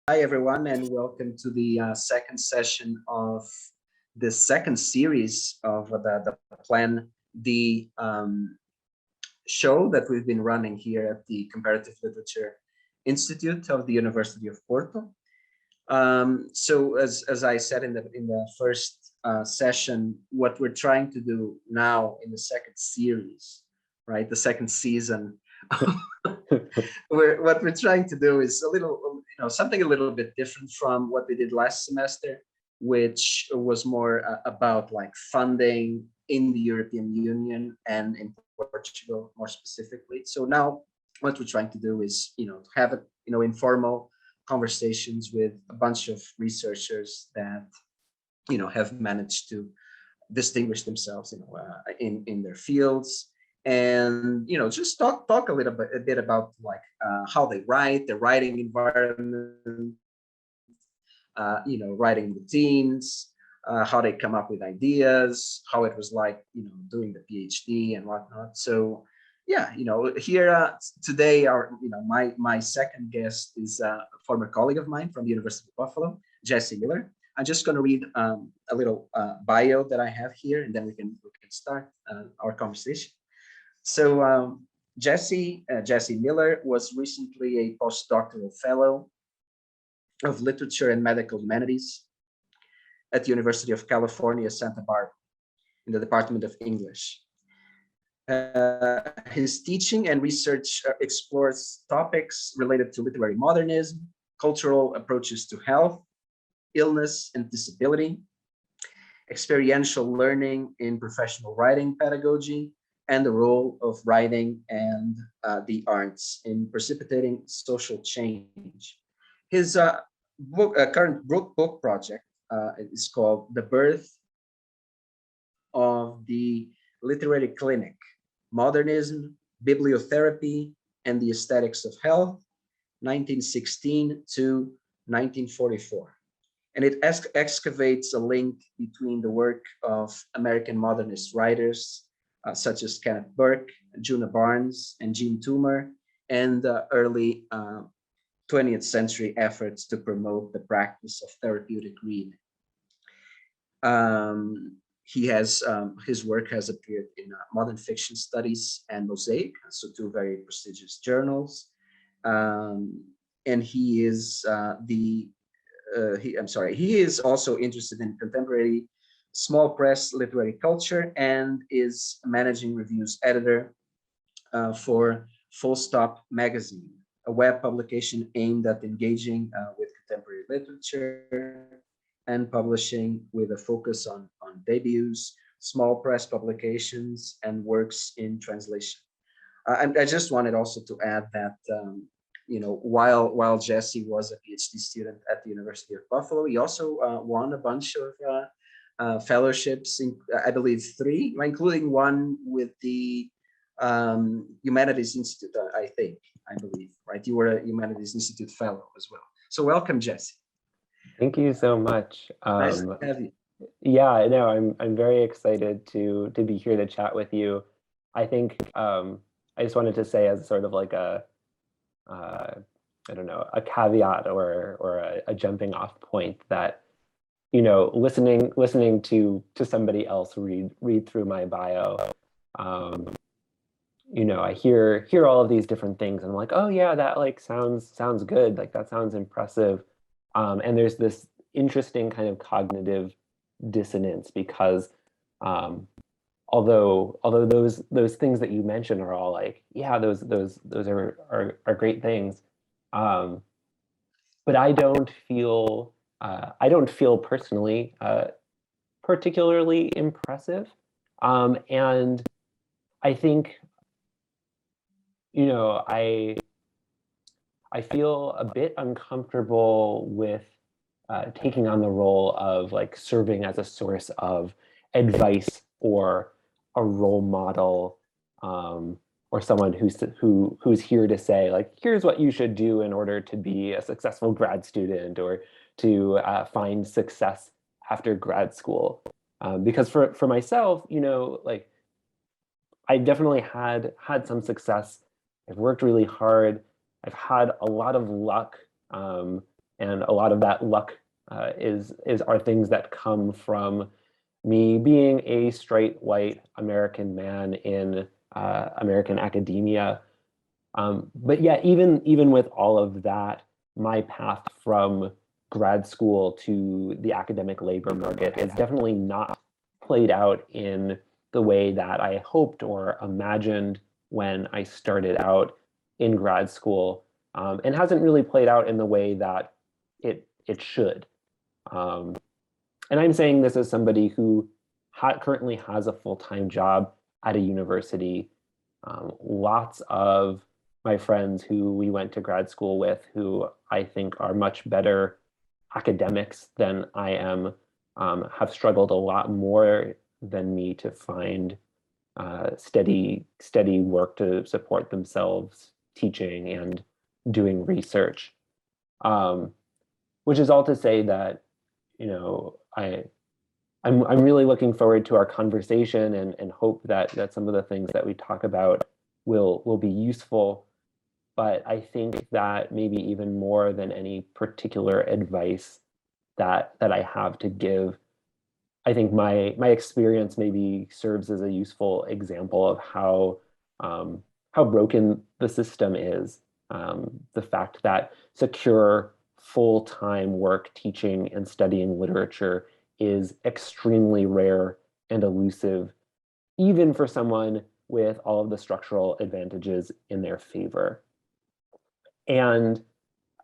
Hi, everyone, and welcome to the second session of the second series of the Plan D show that we've been running here at the Comparative Literature Institute of the University of Porto. So as I said in the first session, what we're trying to do now in the second series, right, the second season, what we're trying to do is a little, something a little bit different from what we did last semester, which was more about like funding in the European Union and in Portugal more specifically. So now what we're trying to do is, have informal conversations with a bunch of researchers that, have managed to distinguish themselves, in their fields. And just talk a bit about like how they write, their writing environment, writing routines, how they come up with ideas, how it was like doing the PhD and whatnot. So yeah, here today my second guest is a former colleague of mine from the University of Buffalo, Jesse Miller. I'm just going to read a little bio that I have here, and then we can start our conversation. So Jesse Miller was recently a postdoctoral fellow of literature and medical humanities at the University of California, Santa Bárbara, in the Department of English. His teaching and research explores topics related to literary modernism, cultural approaches to health, illness and disability, experiential learning in professional writing pedagogy, and the role of writing and the arts in precipitating social change. His current book project is called The Birth of the Literary Clinic, Modernism, Bibliotherapy, and the Aesthetics of Health, 1916 to 1944. And it excavates a link between the work of American modernist writers such as Kenneth Burke, Juna Barnes, and Jean Toomer, and early 20th century efforts to promote the practice of therapeutic reading. He has his work has appeared in Modern Fiction Studies and Mosaic, so two very prestigious journals. And he is he is also interested in contemporary small press literary culture and is managing reviews editor for Full Stop magazine, a web publication aimed at engaging with contemporary literature and publishing with a focus on debuts, small press publications, and works in translation. I just wanted also to add that while Jesse was a PhD student at the University of Buffalo, he also won a bunch of fellowships, I believe 3, including one with the Humanities Institute, I believe, right? You were a Humanities Institute fellow as well. So welcome, Jesse. Thank you so much. Nice to have you. Yeah, no, I'm very excited to be here to chat with you. I think I just wanted to say as sort of like a caveat or a jumping off point that listening to somebody else read through my bio, I hear all of these different things and I'm like, oh yeah, that like sounds good, like that sounds impressive, and there's this interesting kind of cognitive dissonance because although those things that you mentioned are all like, yeah, those are great things, but I don't feel personally particularly impressive, and I think I feel a bit uncomfortable with taking on the role of like serving as a source of advice or a role model, or someone who's here to say like, here's what you should do in order to be a successful grad student or to find success after grad school. Because for myself, like I definitely had some success. I've worked really hard. I've had a lot of luck And a lot of that luck are things that come from me being a straight white American man in American academia. But yeah, even with all of that, my path from grad school to the academic labor market is definitely not played out in the way that I hoped or imagined when I started out in grad school, and hasn't really played out in the way that it should. And I'm saying this as somebody who currently has a full-time job at a university. Lots of my friends who we went to grad school with, who I think are much better academics than I am, have struggled a lot more than me to find steady work to support themselves teaching and doing research. Which is all to say that, I'm really looking forward to our conversation and hope that some of the things that we talk about will be useful. But I think that maybe even more than any particular advice that I have to give, I think my experience maybe serves as a useful example of how broken the system is. The fact that secure full-time work teaching and studying literature is extremely rare and elusive, even for someone with all of the structural advantages in their favor. And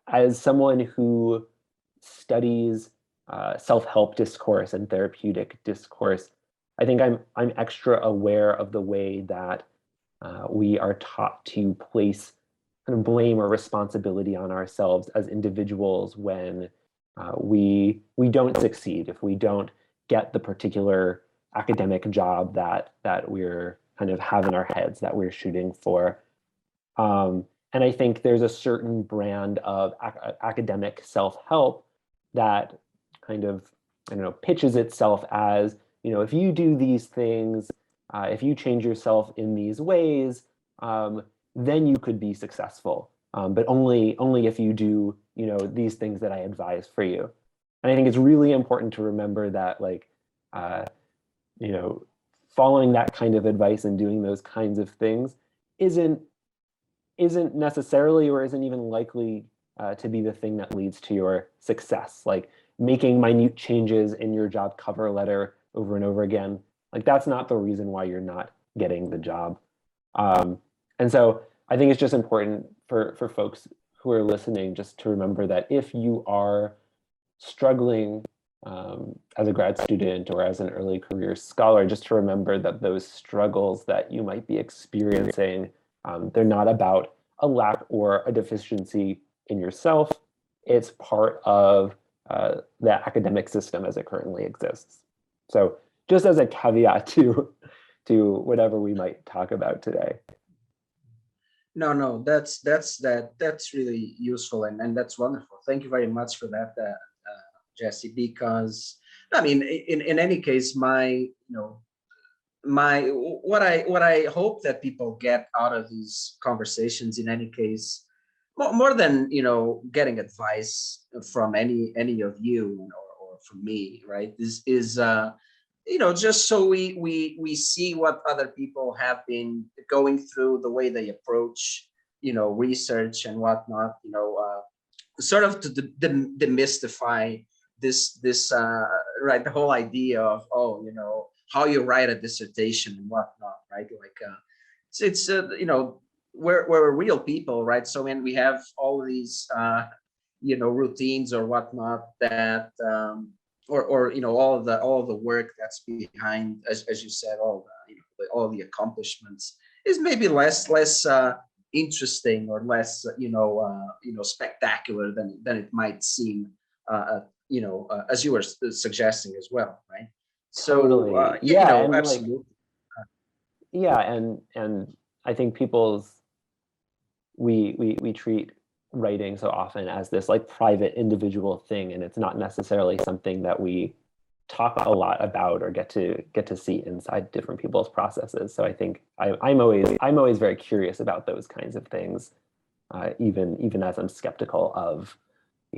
as someone who studies self-help discourse and therapeutic discourse, I think I'm extra aware of the way that we are taught to place kind of blame or responsibility on ourselves as individuals when we don't succeed, if we don't get the particular academic job that we're kind of have in our heads that we're shooting for. And I think there's a certain brand of academic self-help that kind of, pitches itself as, if you do these things, if you change yourself in these ways, then you could be successful. But only if you do, these things that I advise for you. And I think it's really important to remember that, following that kind of advice and doing those kinds of things isn't necessarily or isn't even likely to be the thing that leads to your success. Like making minute changes in your job cover letter over and over again, that's not the reason why you're not getting the job. And so I think it's just important for folks who are listening just to remember that if you are struggling as a grad student or as an early career scholar, just to remember that those struggles that you might be experiencing, they're not about a lack or a deficiency in yourself. It's part of the academic system as it currently exists. So just as a caveat to whatever we might talk about today. No, that's really useful and that's wonderful. Thank you very much for that, Jesse. Because I mean, in any case, what I hope that people get out of these conversations, in any case, more than getting advice from any of you or from me, right? This is just so we see what other people have been going through, the way they approach research and whatnot, sort of to demystify this right, the whole idea of how you write a dissertation and whatnot, right? It's we're real people, right? So when we have all of these routines or whatnot that or all of the work that's behind, as you said, all the accomplishments is maybe less interesting or less spectacular than it might seem, as you were suggesting as well, right? So totally. absolutely. And I think we treat writing so often as this private individual thing, and it's not necessarily something that we talk a lot about or get to see inside different people's processes. So I think I'm always very curious about those kinds of things, even as I'm skeptical of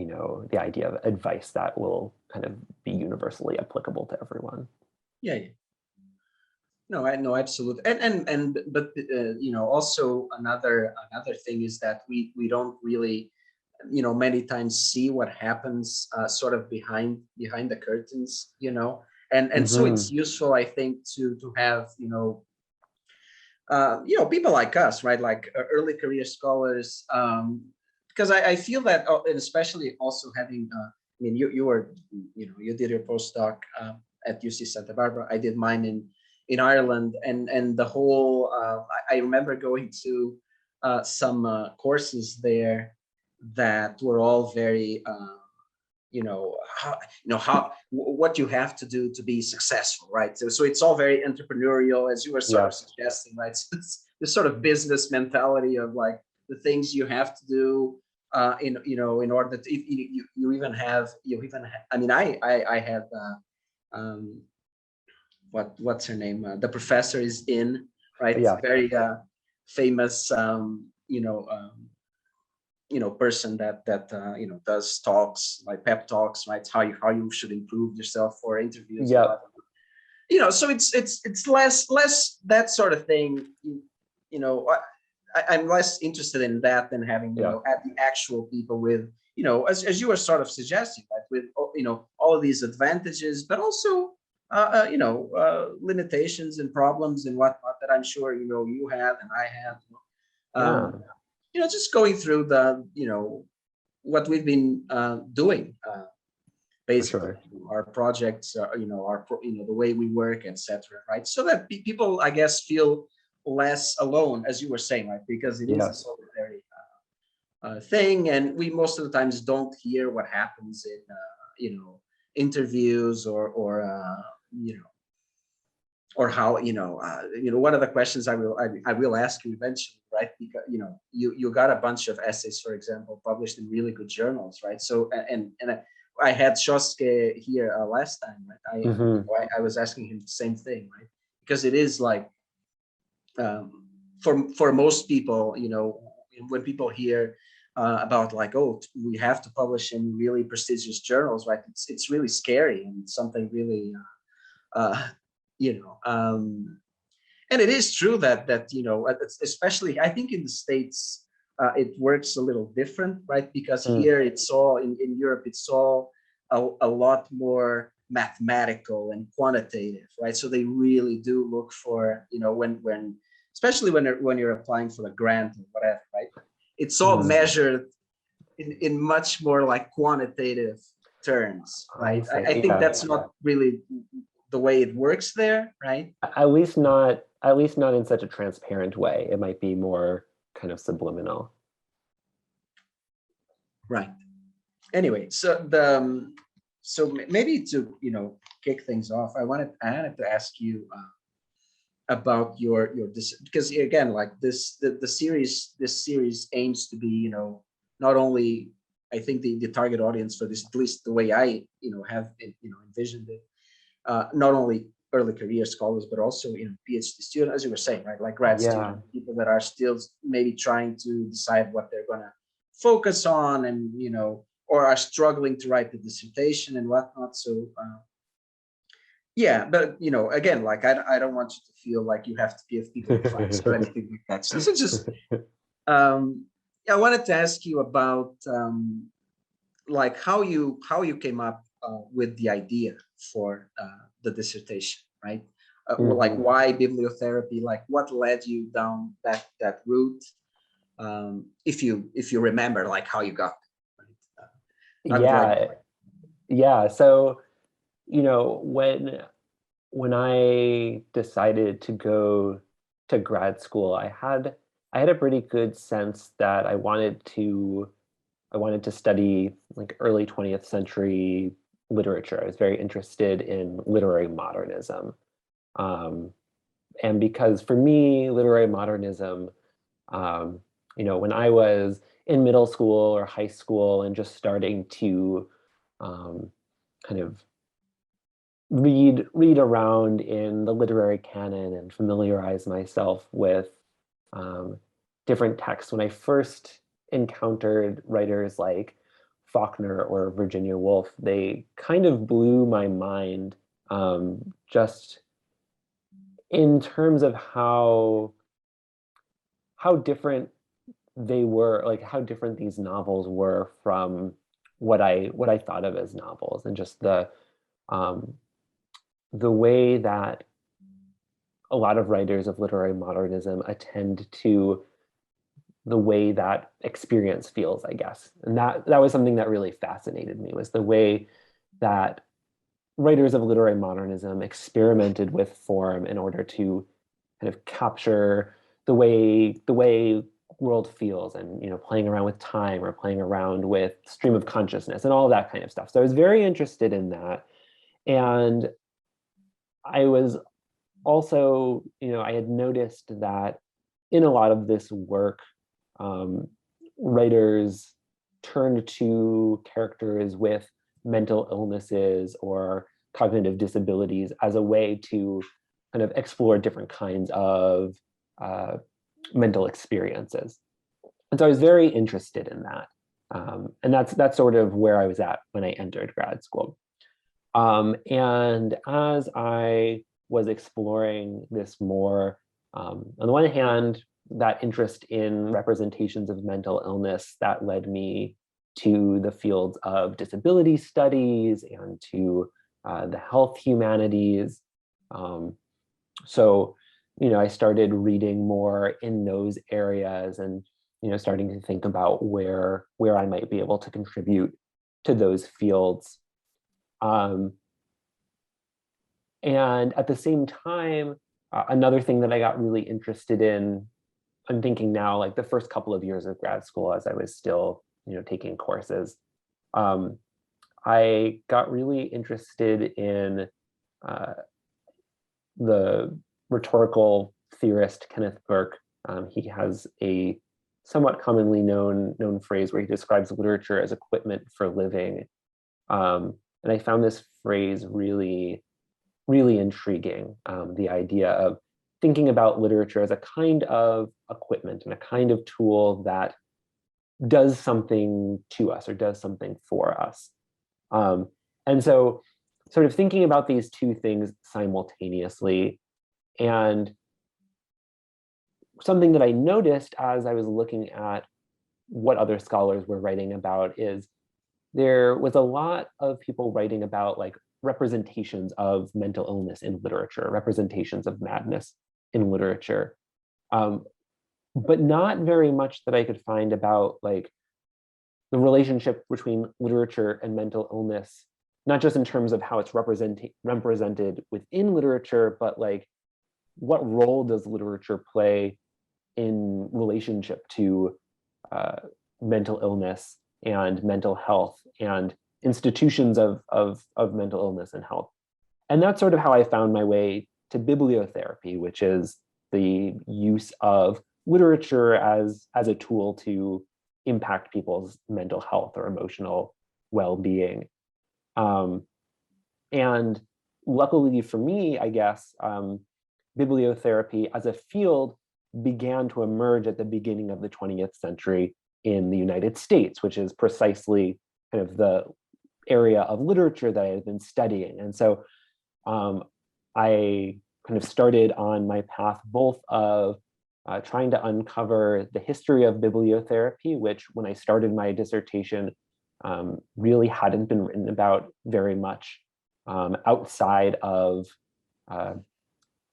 the idea of advice that will kind of be universally applicable to everyone. Yeah. No, I know, absolutely. But also another thing is that we don't really, many times see what happens sort of behind the curtains, and so it's useful, I think, to have, people like us, right? Like early career scholars, because I feel that, and especially also having, you did your postdoc at UC Santa Barbara. I did mine in Ireland, and the whole. I remember going to some courses there that were all very, what you have to do to be successful, right? So it's all very entrepreneurial, as you were sort of suggesting, right? So it's this sort of business mentality of like the things you have to do in order to, you even have, I mean, I had what's her name? The professor is in, right? Yeah. Very famous, person that does talks, like pep talks, right? How you should improve yourself for interviews. Yeah. So it's less that sort of thing. I'm less interested in that than having at the actual people with as you were sort of suggesting, right? With all of these advantages, but also limitations and problems and whatnot that I'm sure you have and I have. Just going through the what we've been doing, basically our projects, the way we work, etc. Right, so that people, I guess, feel less alone, as you were saying, right? Because it is a solitary thing, and we most of the times don't hear what happens in interviews or how one of the questions I will ask you eventually, right? Because you got a bunch of essays, for example, published in really good journals, right? So and I had Shosuke here last time, right? I was asking him the same thing, right? Because it is like for most people, when people hear about like, oh, we have to publish in really prestigious journals, right? It's really scary and something really and it is true that especially I think in the States it works a little different, right? Because here it's all in Europe, it's all a lot more mathematical and quantitative, right? So they really do look for when especially when you're applying for a grant or whatever, right? It's all measured in much more like quantitative terms, right? I think that's not really the way it works there, right? At least not in such a transparent way. It might be more kind of subliminal. Right. Anyway, so maybe to kick things off, I had to ask you about your because again, like this series aims to be not only, I think, the target audience for this, at least the way I have envisioned it, not only early career scholars, but also PhD students, as you were saying, right? Like grad students, people that are still maybe trying to decide what they're going to focus on, and or are struggling to write the dissertation and whatnot. So but again, like I don't want you to feel like you have to give people advice or anything like that. So just I wanted to ask you about like how you came up with the idea for the dissertation, right? Like why bibliotherapy? Like what led you down that route? If you remember, like how you got there, right? So when I decided to go to grad school, I had a pretty good sense that I wanted to study like early 20th century literature. I was very interested in literary modernism. And because for me, literary modernism, when I was in middle school or high school and just starting to kind of read around in the literary canon and familiarize myself with different texts, when I first encountered writers like Faulkner or Virginia Woolf, they kind of blew my mind, just in terms of how different they were, like how different these novels were from what I thought of as novels, and just the way that a lot of writers of literary modernism attend to the way that experience feels, I guess. And that was something that really fascinated me, was the way that writers of literary modernism experimented with form in order to kind of capture the way world feels, and playing around with time, or playing around with stream of consciousness and all of that kind of stuff. So I was very interested in that. And I was also, I had noticed that in a lot of this work, writers turned to characters with mental illnesses or cognitive disabilities as a way to kind of explore different kinds of mental experiences. And so I was very interested in that. And that's sort of where I was at when I entered grad school. And as I was exploring this more, on the one hand, that interest in representations of mental illness, that led me to the fields of disability studies and to the health humanities. So, I started reading more in those areas, and starting to think about where I might be able to contribute to those fields. And at the same time, another thing that I got really interested in, I'm thinking now, like the first couple of years of grad school, as I was still, taking courses, I got really interested in the rhetorical theorist Kenneth Burke. He has a somewhat commonly known phrase where he describes literature as equipment for living. And I found this phrase really, really intriguing. The idea of thinking about literature as a kind of equipment and a kind of tool that does something to us or does something for us. And so sort of thinking about these two things simultaneously, and something that I noticed as I was looking at what other scholars were writing about is there was a lot of people writing about like representations of mental illness in literature, representations of madness in literature, but not very much that I could find about like the relationship between literature and mental illness, not just in terms of how it's represented within literature, but like what role does literature play in relationship to mental illness and mental health and institutions of mental illness and health. And that's sort of how I found my way to bibliotherapy, which is the use of literature as a tool to impact people's mental health or emotional well-being. And luckily for me, I guess, bibliotherapy as a field began to emerge at the beginning of the 20th century in the United States, which is precisely kind of the area of literature that I had been studying. And so I kind of started on my path both of trying to uncover the history of bibliotherapy, which when I started my dissertation really hadn't been written about very much outside of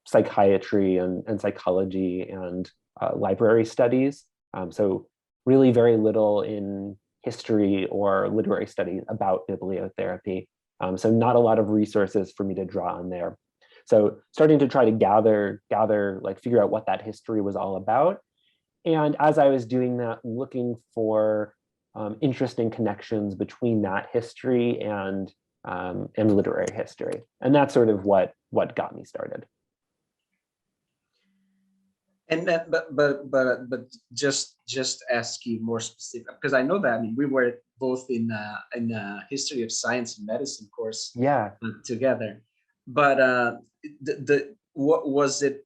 psychiatry and psychology and library studies. So really very little in history or literary studies about bibliotherapy. So not a lot of resources for me to draw on there. So starting to try to gather, like figure out what that history was all about. And as I was doing that, looking for interesting connections between that history and literary history. And that's sort of what got me started. And then, but just ask you more specific, because I know that, I mean, we were both in a history of science and medicine course, yeah, together. But what was it?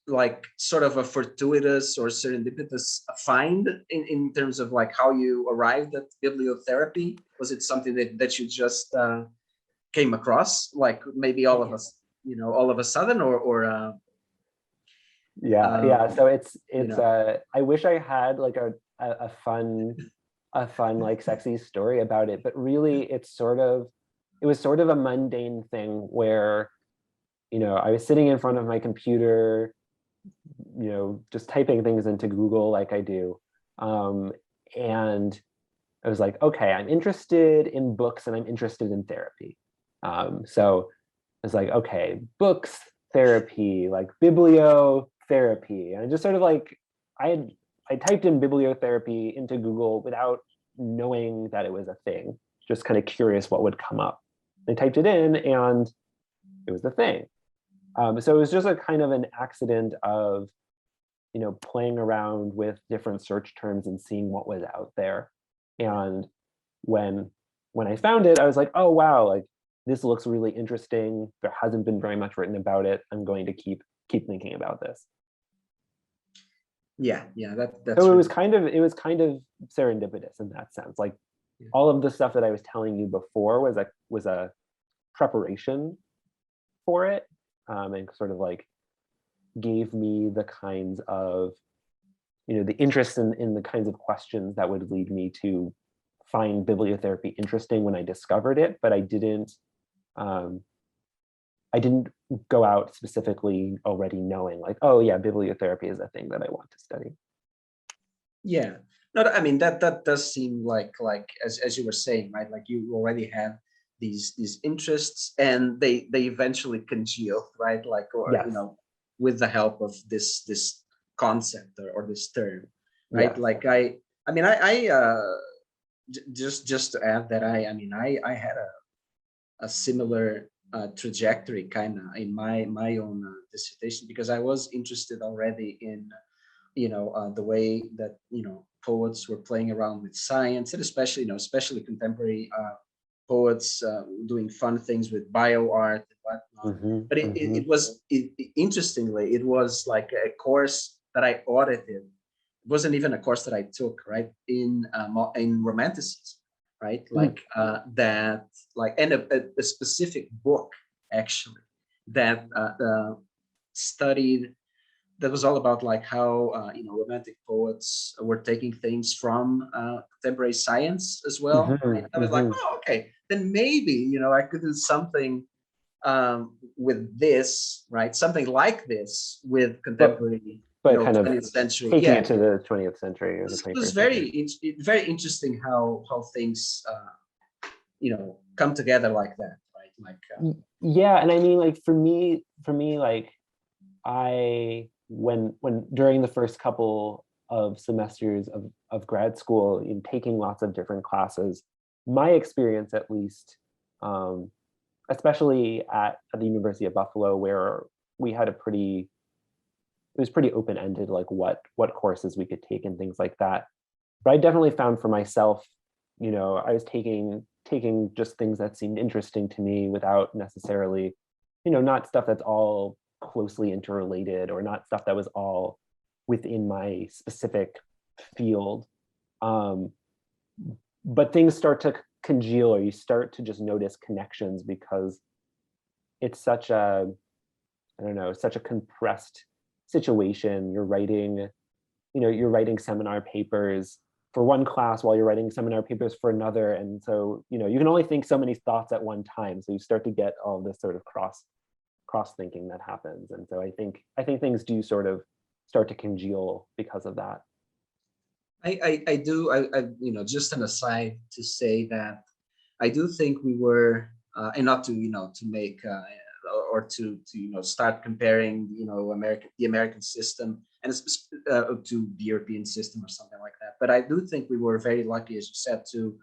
like sort of a fortuitous or serendipitous find in terms of like how you arrived at bibliotherapy? Was it something that you just came across, like maybe all of us, all of a sudden, or yeah. So it's know. I wish I had like a fun like sexy story about it, but really it was sort of a mundane thing where I was sitting in front of my computer, just typing things into Google like I do, and I was like, okay, I'm interested in books and I'm interested in therapy. So I was like, okay, books, therapy, like bibliotherapy. And I just sort of like, I typed in bibliotherapy into Google without knowing that it was a thing, just kind of curious what would come up. I typed it in and it was the thing. So it was just a kind of an accident of, playing around with different search terms and seeing what was out there. And when I found it, I was like, oh, wow, like this looks really interesting. There hasn't been very much written about it. I'm going to keep thinking about this. Yeah, that's so it was kind of serendipitous in that sense. Like all of the stuff that I was telling you before was a preparation for it, and sort of like gave me the kinds of the interest in the kinds of questions that would lead me to find bibliotherapy interesting when I discovered it. But I didn't go out specifically already knowing like, oh yeah, bibliotherapy is a thing that I want to study. Yeah, no, I mean that does seem like as you were saying, right? Like you already have these interests, and they eventually congeal, right? Like, or yes. with the help of this concept or this term, right? Yes. Like I just to add that I had a similar trajectory kind of in my own dissertation, because I was interested already in the way that poets were playing around with science, and especially contemporary poets doing fun things with bio art and whatnot. But it was interestingly, it was like a course that I audited. It wasn't even a course that I took, right, in romanticism, right? Like that, like, and a specific book actually that studied, that was all about like how romantic poets were taking things from contemporary science as well. Right? I was like, oh, okay, then maybe I could do something with this, right? Something like this with contemporary, but kind of 20th century, taking it to the 20th century or the 21st it was century. very interesting how things come together like that, right? Like yeah, and I mean, like for me, like when during the first couple of semesters of grad school, in taking lots of different classes, my experience at least, especially at the University of Buffalo, where we had it was pretty open-ended, like what courses we could take and things like that. But I definitely found for myself, I was taking just things that seemed interesting to me without necessarily, not stuff that's all closely interrelated, or not stuff that was all within my specific field. But things start to congeal, or you start to just notice connections, because it's such a compressed situation. You're writing seminar papers for one class while you're writing seminar papers for another, and so you can only think so many thoughts at one time, so you start to get all this sort of cross thinking that happens. And so I think things do sort of start to congeal because of that. I do just an aside to say that I do think we were and not to to make or to start comparing the American system and to the European system or something like that. But I do think we were very lucky, as you said, to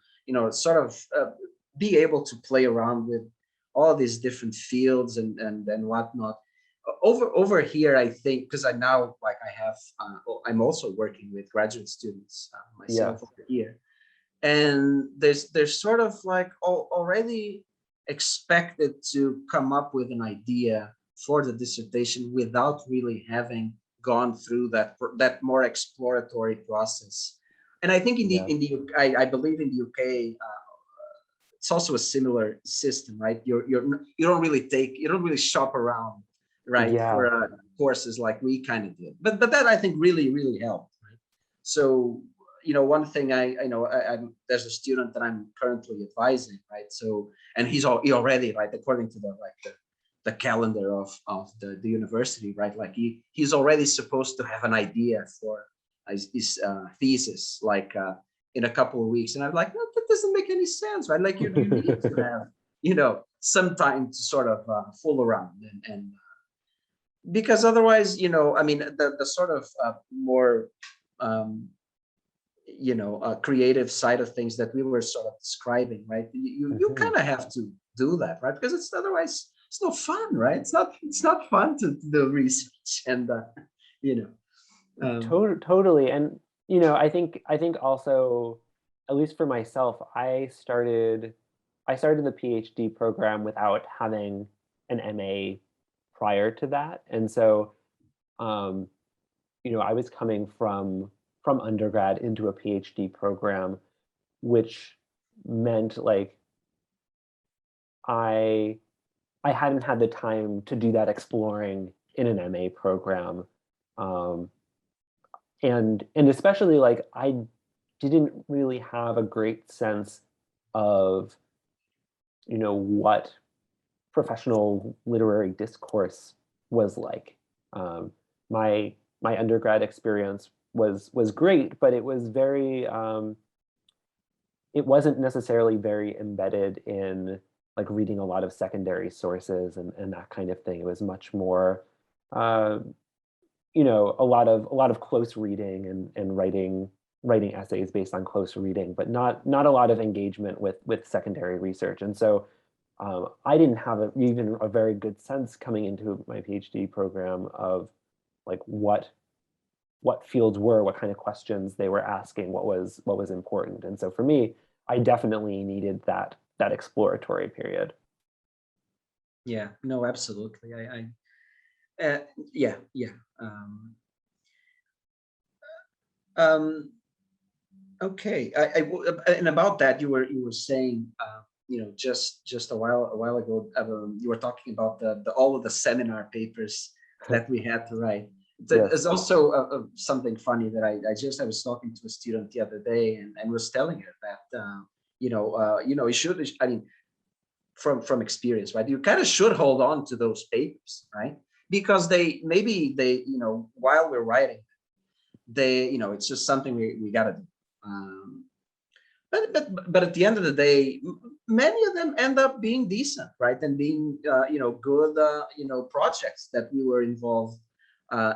sort of be able to play around with all these different fields and whatnot. Over here, I think, because I now I'm also working with graduate students myself over here, and there's sort of like already expected to come up with an idea for the dissertation without really having gone through that more exploratory process. And I think in the I believe in the UK, it's also a similar system, right? You don't really shop around, right, for courses like we kind of did. But that I think really helped, right? So one thing I'm there's a student that I'm currently advising, right? So and he already, right, according to the calendar of the university, right? Like he's already supposed to have an idea for his thesis, like in a couple of weeks. And I'm like, no, that doesn't make any sense, right? Like you need to have, some time to sort of fool around and because otherwise, I mean, the sort of more, creative side of things that we were sort of describing, right? You kind of have to do that, right? Because otherwise it's no fun, right? It's not fun to do research and totally. And I think also, at least for myself, I started the PhD program without having an MA prior to that. And so I was coming from undergrad into a PhD program, which meant like I hadn't had the time to do that exploring in an MA program. And especially like I didn't really have a great sense of, what professional literary discourse was like. My undergrad experience was great, but it was very, it wasn't necessarily very embedded in like reading a lot of secondary sources and that kind of thing. It was much more, a lot of close reading and writing essays based on close reading, but not a lot of engagement with secondary research. And so I didn't have even a very good sense coming into my PhD program of like what fields were, what kind of questions they were asking, what was important. And so for me, I definitely needed that exploratory period. Yeah, no, absolutely. Yeah. Okay. And about that, you were saying, just a while ago, you were talking about all of the seminar papers that we had to write. There's also something funny that I was talking to a student the other day and was telling her that you should, I mean, from experience, right? You kind of should hold on to those papers, right? Because maybe they while we're writing, it's just something we gotta do. But at the end of the day, many of them end up being decent, right? And being good projects that we were involved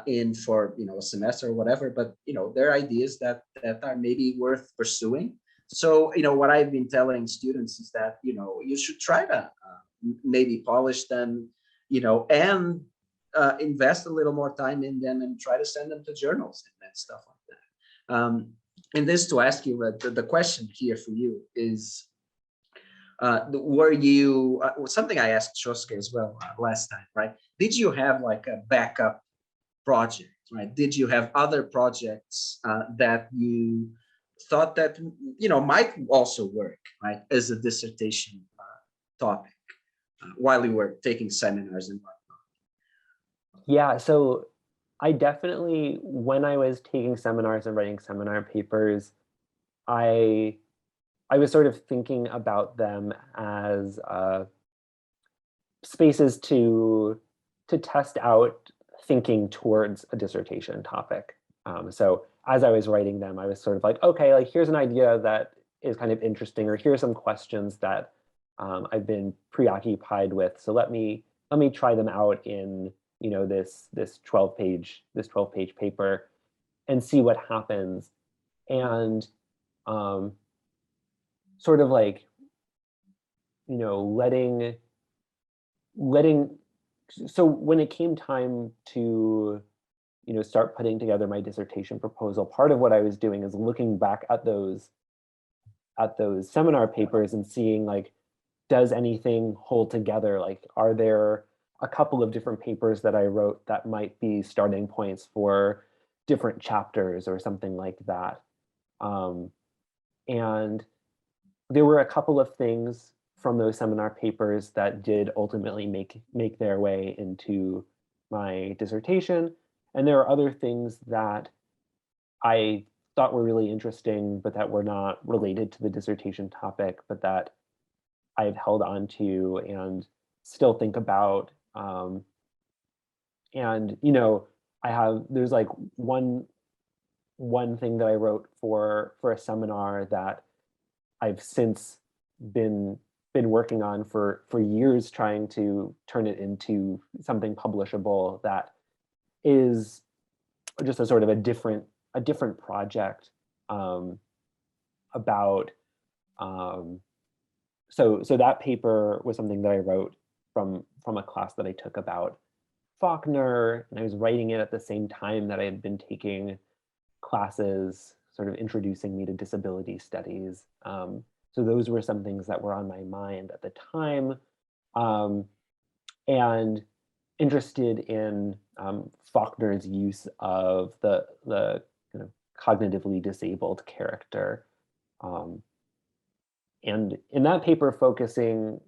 in for a semester or whatever. But they're ideas that are maybe worth pursuing. So what I've been telling students is that you should try to maybe polish them, and invest a little more time in them and try to send them to journals and stuff like that. And this to ask you, the question here for you is, were you something I asked Shosuke as well last time, right? Did you have like a backup project, right? Did you have other projects that you thought that might also work, right, as a dissertation topic while you were taking seminars and whatnot? Yeah, so I definitely, when I was taking seminars and writing seminar papers, I was sort of thinking about them as spaces to test out thinking towards a dissertation topic. So as I was writing them, I was sort of like, okay, like here's an idea that is kind of interesting, or here's some questions that I've been preoccupied with. So let me try them out in this 12-page paper and see what happens. And sort of like letting so when it came time to start putting together my dissertation proposal, part of what I was doing is looking back at those seminar papers and seeing like, does anything hold together? Like, are there a couple of different papers that I wrote that might be starting points for different chapters or something like that. And there were a couple of things from those seminar papers that did ultimately make their way into my dissertation. And there are other things that I thought were really interesting, but that were not related to the dissertation topic, but that I've held on to and still think about. And, you know, there's like one thing that I wrote for a seminar that I've since been working on for years, trying to turn it into something publishable that is just a sort of a different project about so that paper was something that I wrote from a class that I took about Faulkner, and I was writing it at the same time that I had been taking classes sort of introducing me to disability studies. So those were some things that were on my mind at the time, and interested in Faulkner's use of the kind of cognitively disabled character. And in that paper, focusing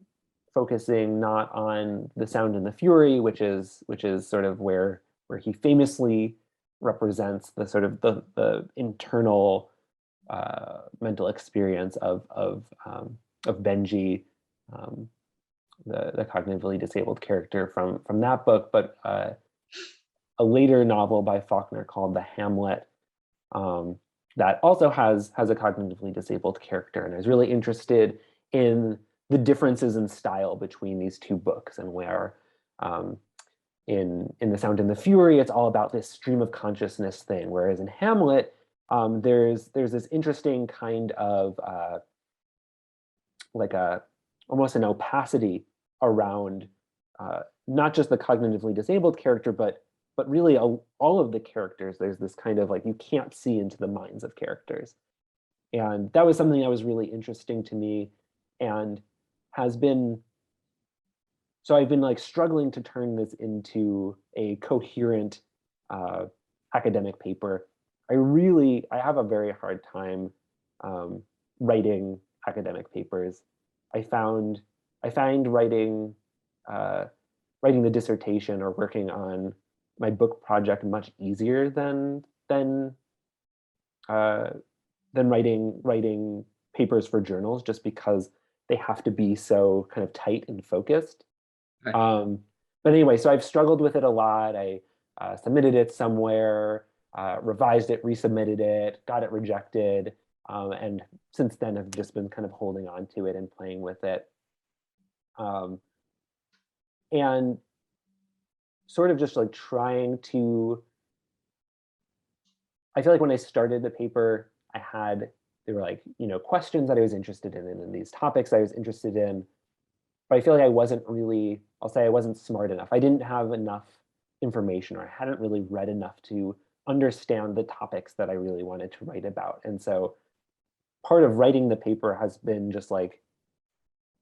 not on the sound and the fury, which is sort of where he famously represents the sort of the internal mental experience of Benji, the cognitively disabled character from that book, but a later novel by Faulkner called The Hamlet, that also has a cognitively disabled character. And I was really interested in the differences in style between these two books, and where in The Sound and the Fury, it's all about this stream of consciousness thing, whereas in Hamlet, there's this interesting kind of like almost an opacity around not just the cognitively disabled character, but really all of the characters. There's this kind of like, you can't see into the minds of characters. And that was something that was really interesting to me, and has been, so I've been like struggling to turn this into a coherent academic paper. I have a very hard time writing academic papers. I find writing the dissertation or working on my book project much easier than writing papers for journals, just because they have to be so kind of tight and focused. Right. But anyway, so I've struggled with it a lot. I submitted it somewhere, revised it, resubmitted it, got it rejected, and since then I've just been kind of holding on to it and playing with it. And sort of just like trying to, I feel like when I started the paper, there were like, you know, questions that I was interested in and these topics I was interested in, but I feel like I wasn't really, I'll say I wasn't smart enough. I didn't have enough information, or I hadn't really read enough to understand the topics that I really wanted to write about. And so part of writing the paper has been just like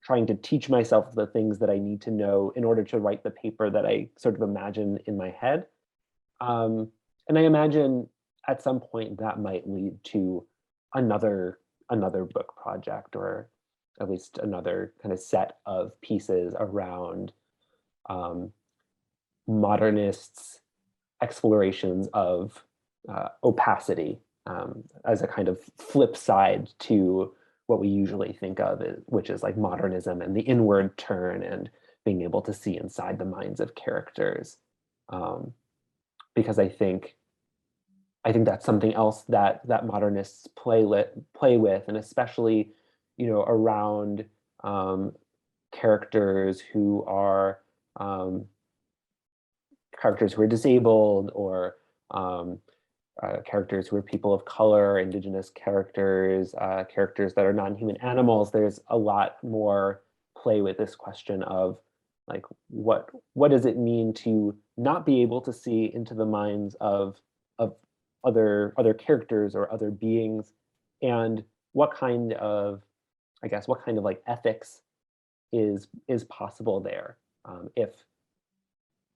trying to teach myself the things that I need to know in order to write the paper that I sort of imagine in my head. And I imagine at some point that might lead to another book project, or at least another kind of set of pieces around modernists' explorations of opacity as a kind of flip side to what we usually think of, which is like modernism and the inward turn and being able to see inside the minds of characters. Because I think that's something else that modernists play with, and especially, you know, around characters who are disabled, or characters who are people of color, indigenous characters, characters that are non-human animals. There's a lot more play with this question of like, what does it mean to not be able to see into the minds of other characters or other beings, and what kind of like ethics is possible there, if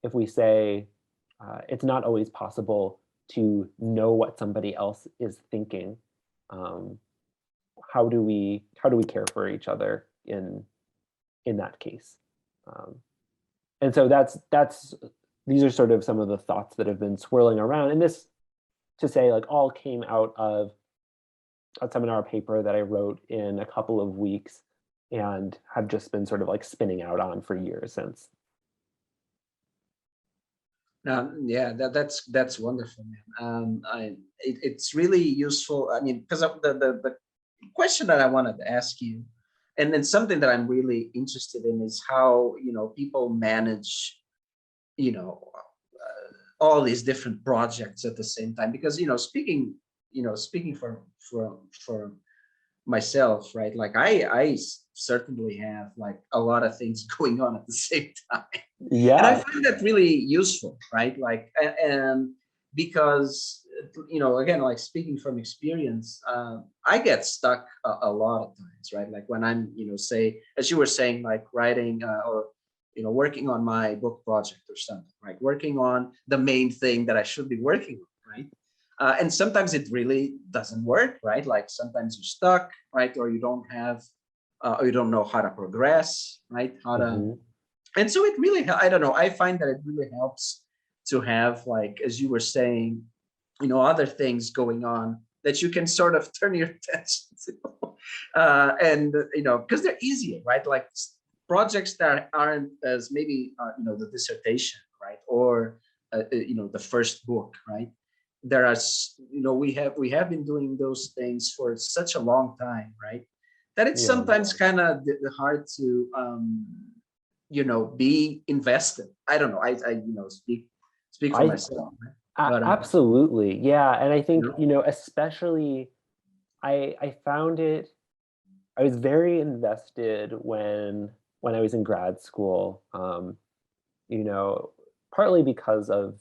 if we say it's not always possible to know what somebody else is thinking, how do we care for each other in that case? And so these are sort of some of the thoughts that have been swirling around. And this, to say, like, all came out of a seminar paper that I wrote in a couple of weeks and have just been sort of like spinning out on for years since. Yeah, that's wonderful, man. It's really useful. I mean, because of the question that I wanted to ask you, and then something that I'm really interested in is how, people manage, all these different projects at the same time. Because, speaking for myself, right? Like I certainly have like a lot of things going on at the same time. Yeah. And I find that really useful, right? Like, and because, again, like speaking from experience, I get stuck a lot of times, right? Like when I'm, say, as you were saying, like writing or, working on my book project or something, right? Working on the main thing that I should be working on, right? And sometimes it really doesn't work, right? Like sometimes you're stuck, right? Or you don't have, or you don't know how to progress, right? How to, and so it really, I don't know, I find that it really helps to have, like, as you were saying, other things going on that you can sort of turn your attention to. And, because they're easier, right? Like projects that aren't as maybe, the dissertation, right? Or, the first book, right? There are, we have been doing those things for such a long time, right? That it's sometimes kind of hard to, be invested. I don't know. I speak for myself. Right? But, absolutely, yeah. And I think, especially, I found it. I was very invested when I was in grad school. Partly because of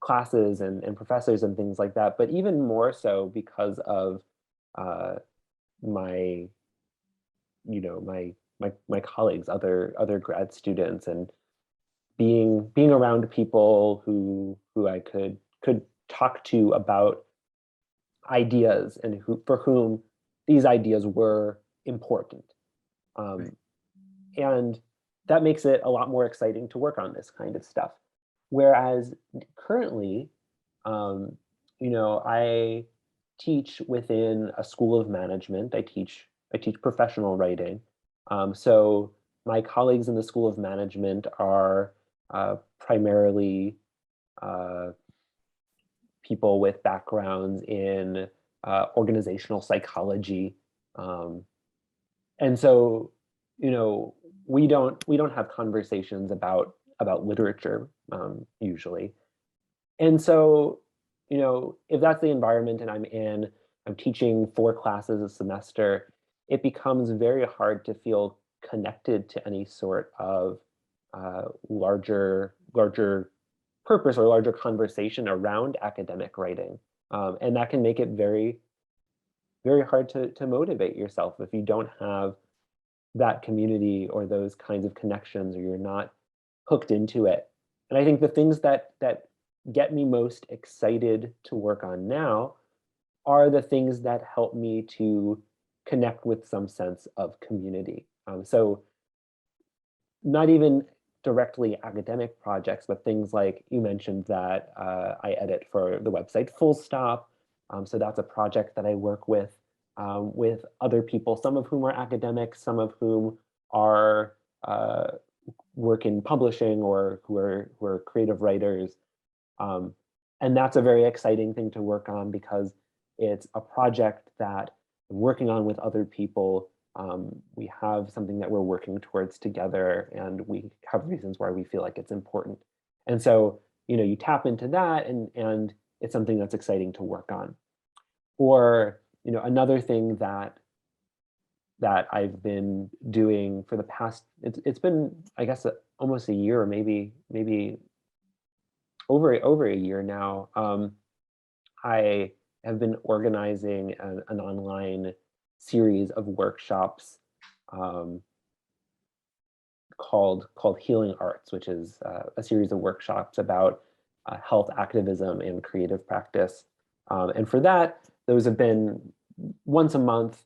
classes and professors and things like that, but even more so because of my my colleagues, other grad students, and being around people who I could talk to about ideas and for whom these ideas were important. And that makes it a lot more exciting to work on this kind of stuff. Whereas currently, I teach within a school of management. I teach professional writing. So my colleagues in the School of Management are primarily people with backgrounds in organizational psychology, and so we don't have conversations about literature usually. And so if that's the environment and I'm teaching 4 classes a semester, it becomes very hard to feel connected to any sort of larger purpose or larger conversation around academic writing. And that can make it very, very hard to motivate yourself if you don't have that community or those kinds of connections, or you're not hooked into it. And I think the things that get me most excited to work on now are the things that help me to connect with some sense of community. So not even directly academic projects, but things like you mentioned that I edit for the website Full Stop. So that's a project that I work with other people, some of whom are academics, some of whom are work in publishing or who are creative writers. And that's a very exciting thing to work on because it's a project that I'm working on with other people. We have something that we're working towards together, and we have reasons why we feel like it's important. And so, you tap into that, and it's something that's exciting to work on. Or, another thing that I've been doing for the past, it's been, I guess, almost a year, or maybe over a year now. I have been organizing an online series of workshops called Healing Arts, which is a series of workshops about health activism and creative practice. And for that, those have been once a month.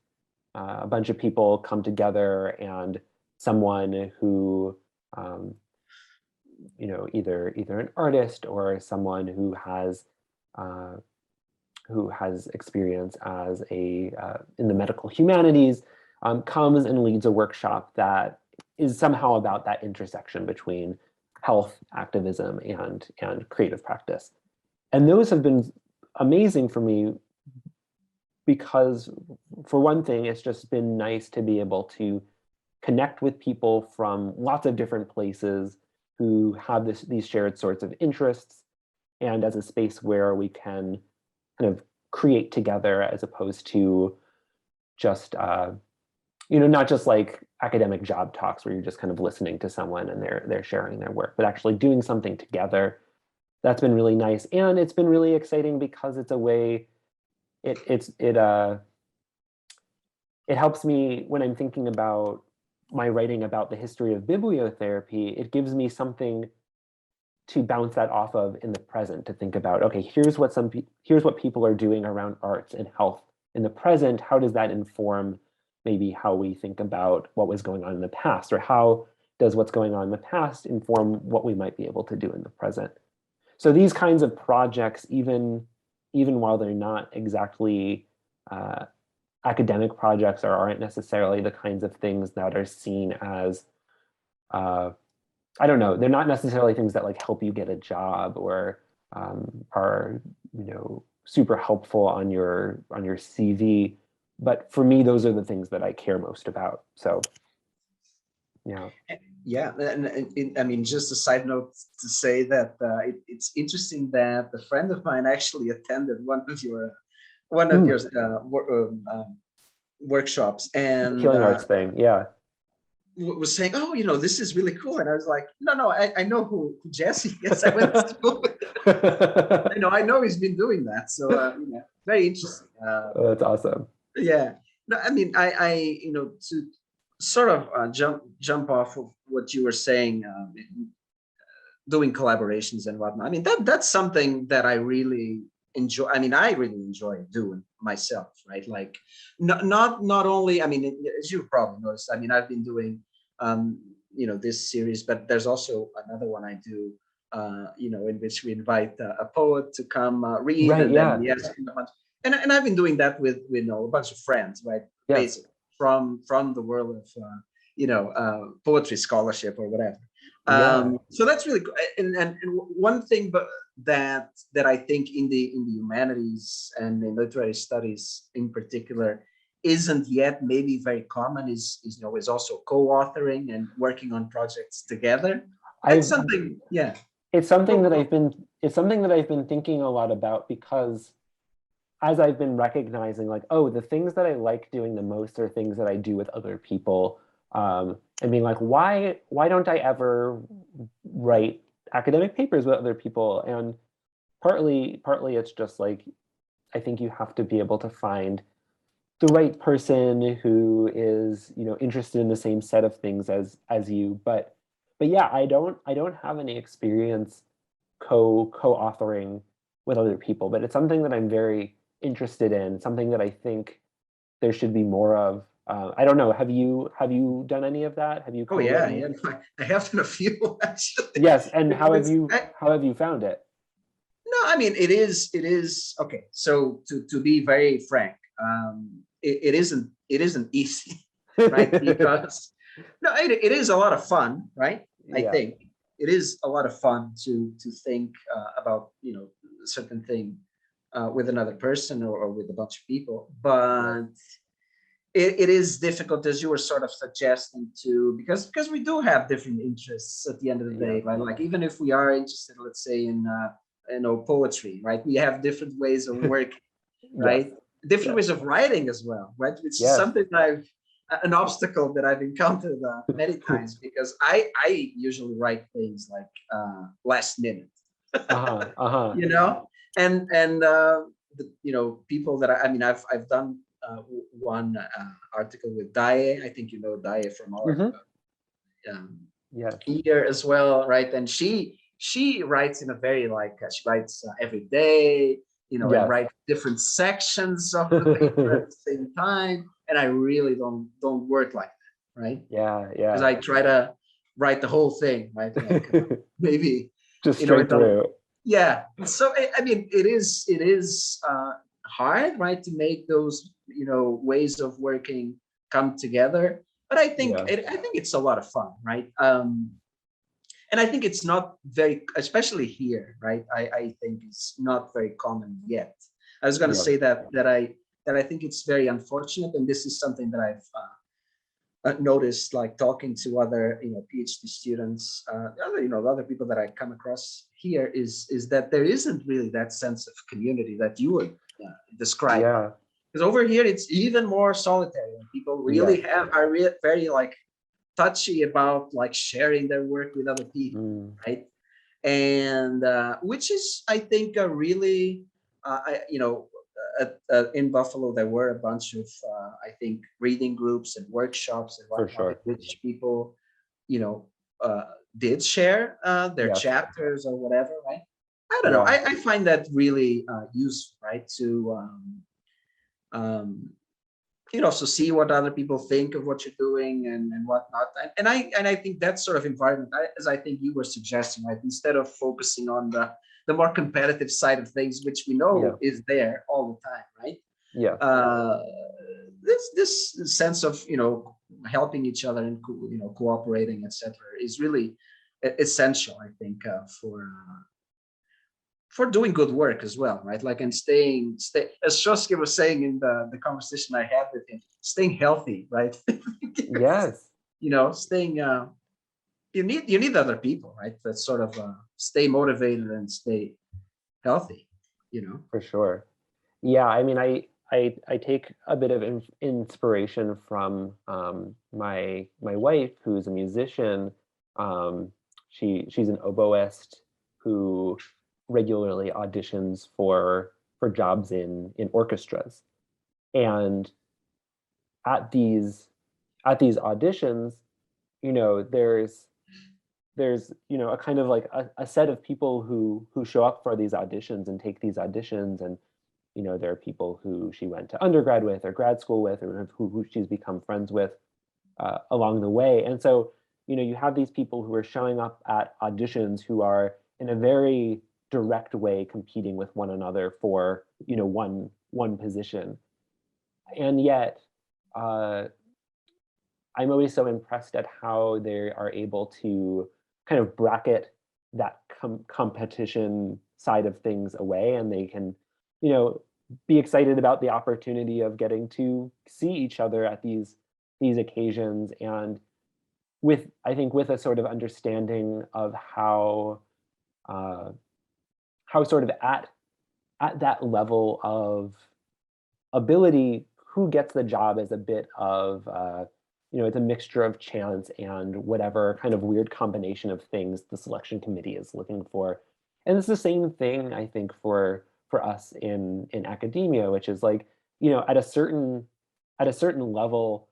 A bunch of people come together, and someone who, either an artist or someone who has experience as in the medical humanities, comes and leads a workshop that is somehow about that intersection between health activism and creative practice. And those have been amazing for me because, for one thing, it's just been nice to be able to connect with people from lots of different places who have these shared sorts of interests, and as a space where we can kind of create together, as opposed to just not just like academic job talks where you're just kind of listening to someone and they're sharing their work, but actually doing something together. That's been really nice, and it's been really exciting because it's a way. It helps me when I'm thinking about my writing about the history of bibliotherapy. It gives me something to bounce that off of in the present, to think about, okay, here's what people are doing around arts and health in the present. How does that inform maybe how we think about what was going on in the past, or how does what's going on in the past inform what we might be able to do in the present? So these kinds of projects, even while they're not exactly academic projects, or aren't necessarily the kinds of things that are seen as, I don't know, they're not necessarily things that like help you get a job or are super helpful on your CV. But for me, those are the things that I care most about. So, yeah. Yeah, and I mean, just a side note to say that it's interesting that a friend of mine actually attended one of your workshops, and Healing Arts thing, yeah. Was saying, oh, this is really cool, and I was like, no, I know who Jesse is. I went to school with him. I know he's been doing that, so very interesting. Oh, that's awesome. Yeah, no, I mean, I to sort of jump off of what you were saying, doing collaborations and whatnot. I mean, that's something that I really enjoy. I mean, I really enjoy doing myself, right? Like, not only, I mean, as you probably noticed, I mean, I've been doing, this series, but there's also another one I do, in which we invite a poet to come read, right, and yeah. then we ask him a bunch. And I've been doing that with a bunch of friends, right? Yeah. Basically from the world of poetry scholarship or whatever. So that's really good. And one thing, but that I think in the humanities and in literary studies in particular isn't yet maybe very common is also co-authoring and working on projects together. It's something, yeah. It's something that I've been thinking a lot about, because as I've been recognizing, like, oh, the things that I like doing the most are things that I do with other people. And being like, why don't I ever write academic papers with other people? And partly it's just like, I think you have to be able to find the right person who is, interested in the same set of things as you. But yeah, I don't have any experience co-authoring with other people, but it's something that I'm very interested in, something that I think there should be more of. I don't know. Have you done any of that? Have you? Oh yeah. I have done a few actually. Yes, and how have you found it? No, I mean, it is okay. So to be very frank, it isn't easy, right? Because no, it is a lot of fun, right? Yeah. I think it is a lot of fun to think about a certain thing with another person or with a bunch of people, but it is difficult, as you were sort of suggesting, because we do have different interests at the end of the day. Like even if we are interested, let's say in poetry, right? We have different ways of working, right? Different ways of writing as well, right? Which is something an obstacle that I've encountered many times, because I usually write things like last minute, and people that I've done one article with Daye. I think Daye from our Yes. here as well, right? And she writes in a very like she writes every day, you know, and Yes. write different sections of the paper at the same time. And I really don't work like that, right? Yeah, Because yeah. I try to write the whole thing, right? Like maybe Just you know, straight through. yeah. So I mean, it is hard, right, to make those, you know, ways of working come together. But I think Yeah. I think it's a lot of fun, right? And I think it's not very, especially here, right? I think it's not very common yet. I was going to Yeah. say that I think it's very unfortunate, and this is something that I've noticed, like talking to other, you know, PhD students, other, you know, the other people that I come across here, is that there isn't really that sense of community that you would describe. Yeah. Because over here it's even more solitary, and people really are very like touchy about like sharing their work with other people, right? And which is, I think, a really, you know, in Buffalo there were a bunch of, I think, reading groups and workshops and For whatnot, sure. in which people, you know, did share their Yes. chapters or whatever, right? I don't know. I find that really useful, right? To you know, so see what other people think of what you're doing and whatnot. And I think that sort of environment, as I think you were suggesting, right, instead of focusing on the more competitive side of things, which we know is there all the time, right? Yeah. This sense of, you know, helping each other and, you know, cooperating, etc., is really essential, I think, for doing good work as well, right? Like, and stay, as Shosky was saying in the conversation I had with him, staying healthy, right? Yes. You know, staying, you need other people, right? That sort of stay motivated and stay healthy, you know? For sure. Yeah, I mean, I take a bit of inspiration from my wife, who's a musician. She's an oboist who regularly auditions for jobs in orchestras, and at these auditions, you know, there's you know, a kind of like a set of people who show up for these auditions and take these auditions. And you know, there are people who she went to undergrad with or grad school with, or who she's become friends with along the way. And so, you know, you have these people who are showing up at auditions who are in a very direct way competing with one another for, you know, one position. And yet, I'm always so impressed at how they are able to kind of bracket that competition side of things away, and they can, you know, be excited about the opportunity of getting to see each other at these occasions, and with, I think, with a sort of understanding of uh, how sort of at that level of ability, who gets the job is a bit of you know, it's a mixture of chance and whatever kind of weird combination of things the selection committee is looking for. And it's the same thing, I think, for us in academia, which is like, you know, at a certain level,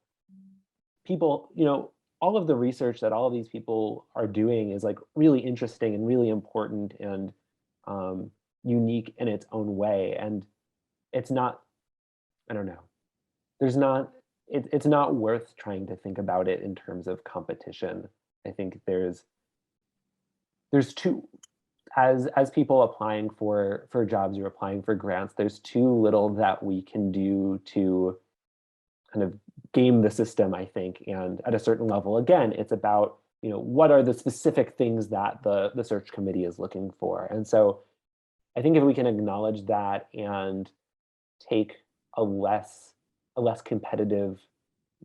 people, you know, all of the research that all of these people are doing is like really interesting and really important and unique in its own way. And it's not, I don't know, there's not, it's not worth trying to think about it in terms of competition. I think there's too, as people applying for jobs or applying for grants, there's too little that we can do to kind of game the system, I think. And at a certain level, again, it's about, you know, what are the specific things that the search committee is looking for. And so I think if we can acknowledge that and take a less competitive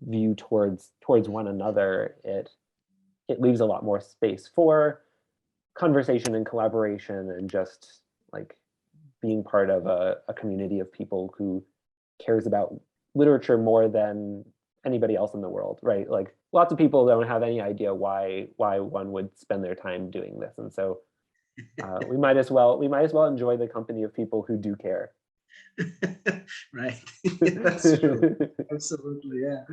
view towards one another, it leaves a lot more space for conversation and collaboration and just like being part of a community of people who cares about literature more than anybody else in the world, right? Like lots of people don't have any idea why one would spend their time doing this, and so we might as well enjoy the company of people who do care. Right. That's true. Absolutely, yeah.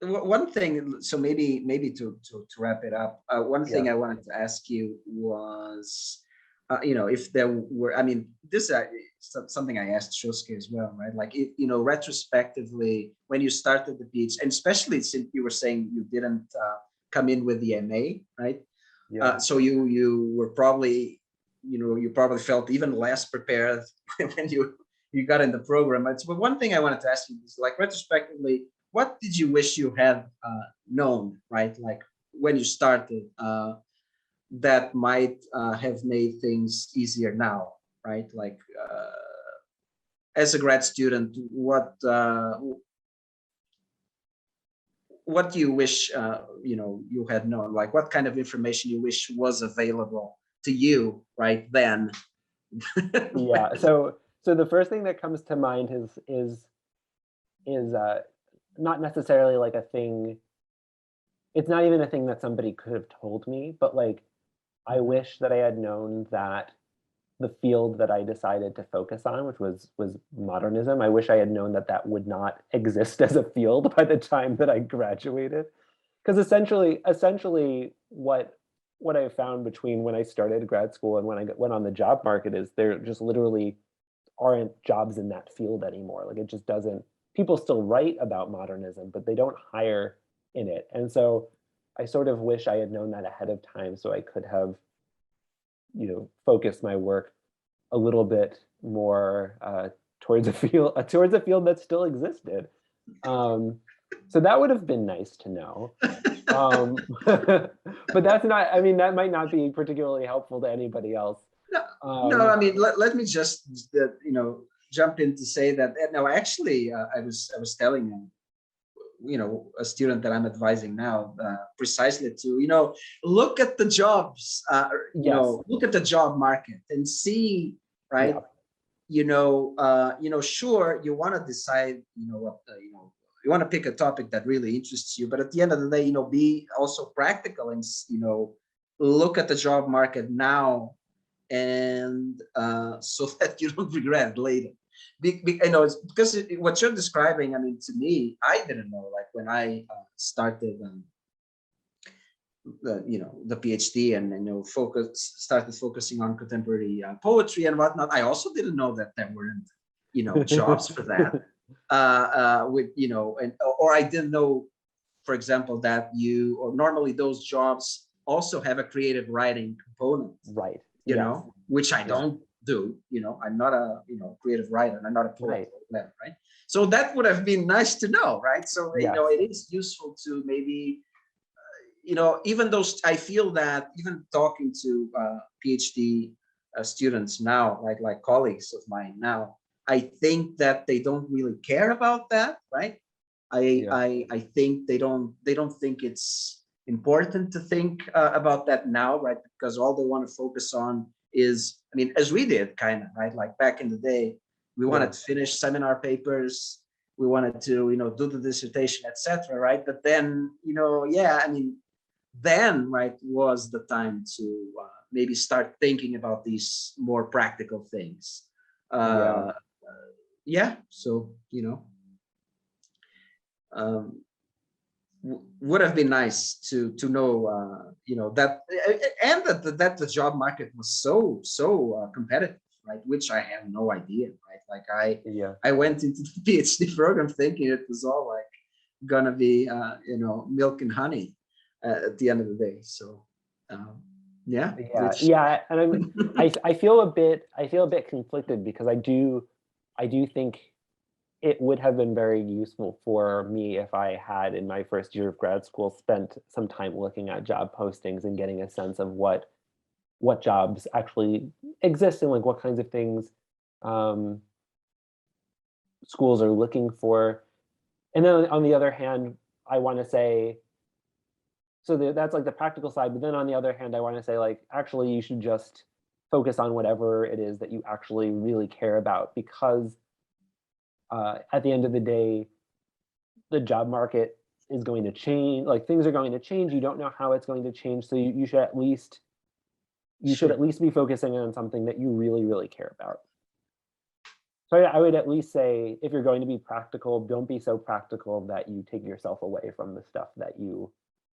one thing, so maybe to wrap it up, one Yeah. thing I wanted to ask you was, if there were, I mean, this something I asked Shosuke as well, right? Like, if, retrospectively, when you started the PhD, and especially since you were saying you didn't come in with the MA, right? Yeah. So you were probably, you probably felt even less prepared when you got in the program. But one thing I wanted to ask you is, like, retrospectively, what did you wish you had known, right? Like, when you started, that might have made things easier now, right? Like, as a grad student, what do you wish you had known? Like, what kind of information you wish was available to you right then? Yeah. So the first thing that comes to mind is not necessarily like a thing. It's not even a thing that somebody could have told me, but like, I wish that I had known that the field that I decided to focus on, which was modernism, I wish I had known that that would not exist as a field by the time that I graduated. Because essentially what I found between when I started grad school and when I went on the job market is there just literally aren't jobs in that field anymore. Like, it just doesn't, people still write about modernism, but they don't hire in it. And so I sort of wish I had known that ahead of time so I could have, focused my work a little bit more towards a field that still existed. So that would have been nice to know. But that's not, I mean, that might not be particularly helpful to anybody else. No, I mean, let me just jump in to say that no, actually, I was telling him, a student that I'm advising now, precisely to look at the jobs, Yes. look at the job market and see, right? Yeah. Sure, you want to decide, what you want to pick a topic that really interests you, but at the end of the day, be also practical and look at the job market now, and so that you don't regret it later. It's because what you're describing, I mean, to me, I didn't know, like, when I started the PhD and started focusing on contemporary poetry and whatnot. I also didn't know that there weren't jobs for that, or I didn't know, for example, that normally those jobs also have a creative writing component, Right. which I don't do. I'm not a creative writer, and I'm not a poet, right? So that would have been nice to know, right? So it is useful to maybe even those, I feel that even talking to PhD students now, like colleagues of mine now, I think that they don't really care about that, right? I think they don't think it's important to think about that now, right? Because all they want to focus on is, I mean, as we did, kind of, right? Like, back in the day, we wanted to finish seminar papers, we wanted to do the dissertation, etc., right? But then I mean, then, right, was the time to maybe start thinking about these more practical things. So would have been nice to know that, and that the job market was so competitive, right? Which I have no idea, right? Like, I went into the PhD program thinking it was all like gonna be milk and honey at the end of the day. So and I mean, I feel a bit conflicted, because I do think it would have been very useful for me if I had, in my first year of grad school, spent some time looking at job postings and getting a sense of what jobs actually exist and like what kinds of things schools are looking for. And then on the other hand, I want to say, so that's like the practical side, but then on the other hand, I want to say, like, actually you should just focus on whatever it is that you actually really care about, because at the end of the day, the job market is going to change. Like, things are going to change. You don't know how it's going to change, so you should at least be focusing on something that you really, really care about. So I would at least say, if you're going to be practical, don't be so practical that you take yourself away from the stuff that you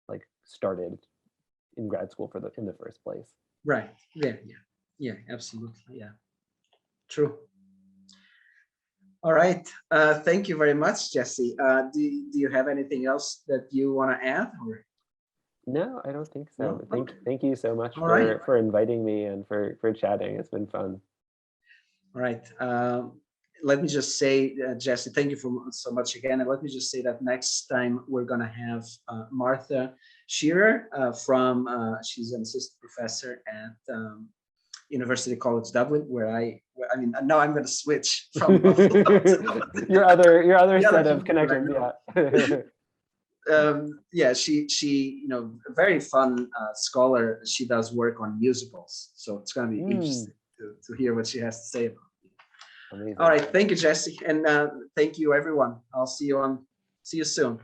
like started in grad school in the first place. Right. Yeah, absolutely. Yeah, true. All right. Thank you very much, Jesse. Do you have anything else that you want to add? Or? No, I don't think so. No? Thank you so much All for inviting me and for chatting. It's been fun. All right. Let me just say, Jesse, thank you so much again. And let me just say that next time we're going to have Martha Shearer she's an assistant professor at University College Dublin, where now I'm going to switch from your other set of connections. Yeah. She a very fun scholar. She does work on musicals, so it's going to be interesting to hear what she has to say about it. Amazing. All right, thank you, Jesse, and thank you, everyone. I'll see you soon.